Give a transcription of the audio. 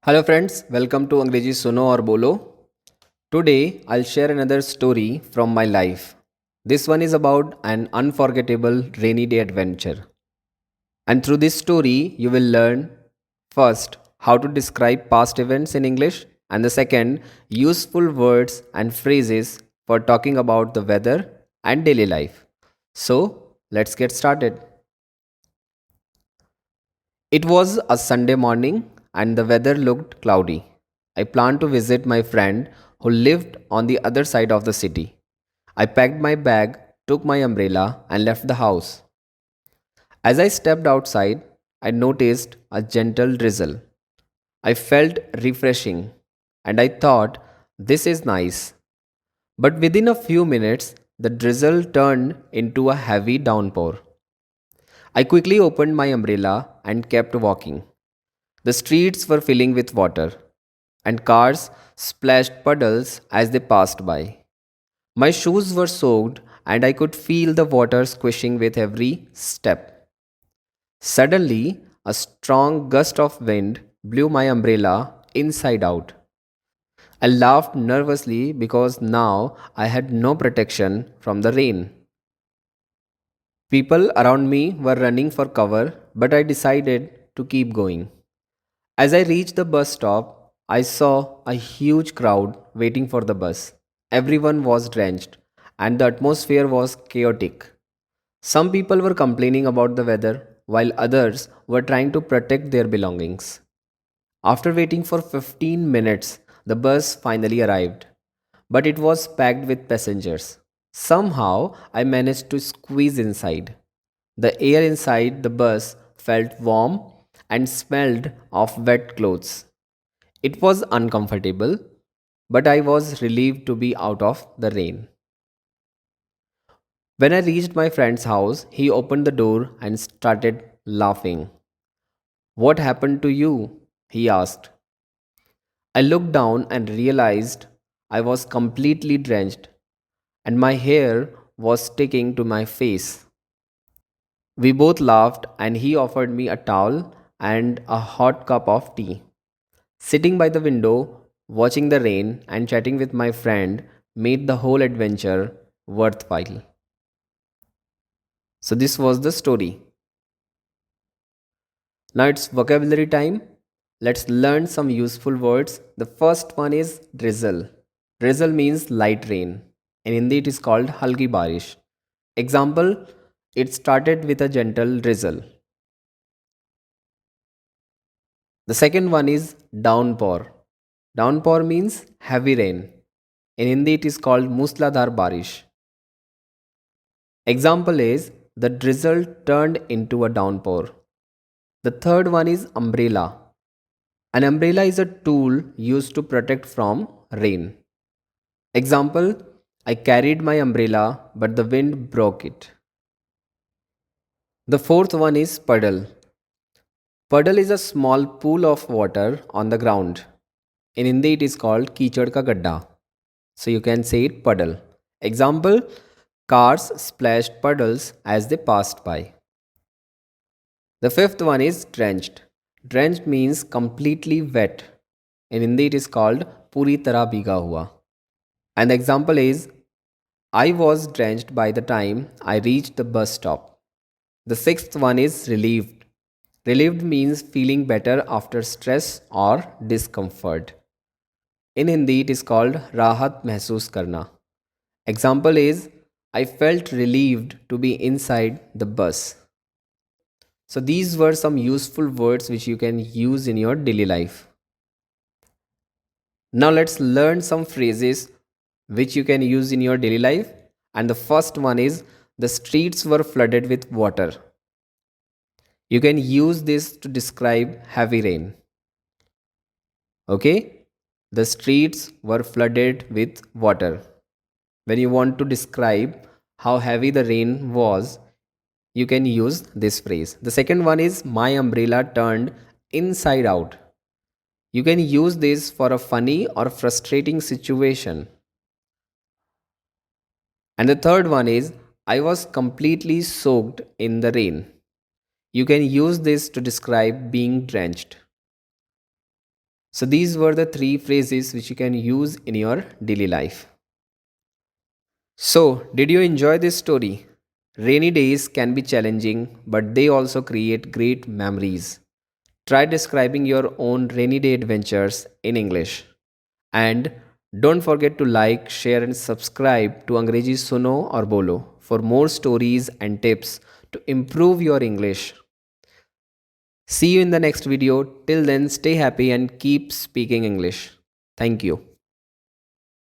Hello friends, welcome to Angrezi Suno or Bolo. Today I'll share another story from my life. This one is about an unforgettable rainy day adventure. And through this story you will learn first how to describe past events in English and the second useful words and phrases for talking about the weather and daily life. So, let's get started. It was a Sunday morning and the weather looked cloudy. I planned to visit my friend who lived on the other side of the city. I packed my bag, took my umbrella, and left the house. As I stepped outside, I noticed a gentle drizzle. I felt refreshing and I thought, this is nice. But within a few minutes, the drizzle turned into a heavy downpour. I quickly opened my umbrella and kept walking. The streets were filling with water, and cars splashed puddles as they passed by. My shoes were soaked, and I could feel the water squishing with every step. Suddenly, a strong gust of wind blew my umbrella inside out. I laughed nervously because now I had no protection from the rain. People around me were running for cover, but I decided to keep going. As I reached the bus stop, I saw a huge crowd waiting for the bus. Everyone was drenched, and the atmosphere was chaotic. Some people were complaining about the weather, while others were trying to protect their belongings. After waiting for 15 minutes, the bus finally arrived, but it was packed with passengers. Somehow, I managed to squeeze inside. The air inside the bus felt warm and smelled of wet clothes. It was uncomfortable, but I was relieved to be out of the rain. When I reached my friend's house, he opened the door and started laughing. What happened to you? He asked. I looked down and realized I was completely drenched and my hair was sticking to my face. We both laughed and he offered me a towel and a hot cup of tea. Sitting by the window, watching the rain and chatting with my friend made the whole adventure worthwhile. So, this was the story. Now it's vocabulary time. Let's learn some useful words. The first one is drizzle. Drizzle means light rain. In Hindi, it is called halki barish. Example, it started with a gentle drizzle. The second one is downpour. Downpour means heavy rain. In Hindi, it is called musladhar barish. Example is the drizzle turned into a downpour. The third one is umbrella. An umbrella is a tool used to protect from rain. Example, I carried my umbrella but the wind broke it. The fourth one is puddle. Puddle is a small pool of water on the ground. In Hindi, it is called कीचड़ का गड्ढा. So you can say it puddle. Example, cars splashed puddles as they passed by. The fifth one is drenched. Drenched means completely wet. In Hindi, it is called puri tarah bhiga hua. And the example is, I was drenched by the time I reached the bus stop. The sixth one is relieved. Relieved means feeling better after stress or discomfort. In Hindi, it is called rahat mehsoos karna. Example is, I felt relieved to be inside the bus. So, these were some useful words which you can use in your daily life. Now, let's learn some phrases which you can use in your daily life. And the first one is, the streets were flooded with water. You can use this to describe heavy rain. Okay? The streets were flooded with water. When you want to describe how heavy the rain was, you can use this phrase. The second one is, my umbrella turned inside out. You can use this for a funny or frustrating situation. And the third one is, I was completely soaked in the rain. You can use this to describe being drenched. So these were the three phrases which you can use in your daily life. So, did you enjoy this story? Rainy days can be challenging, but they also create great memories. Try describing your own rainy day adventures in English. And don't forget to like, share, and subscribe to Angrezi Suno or Bolo for more stories and tips to improve your English. See you in the next video. Till then, stay happy and keep speaking English. Thank you.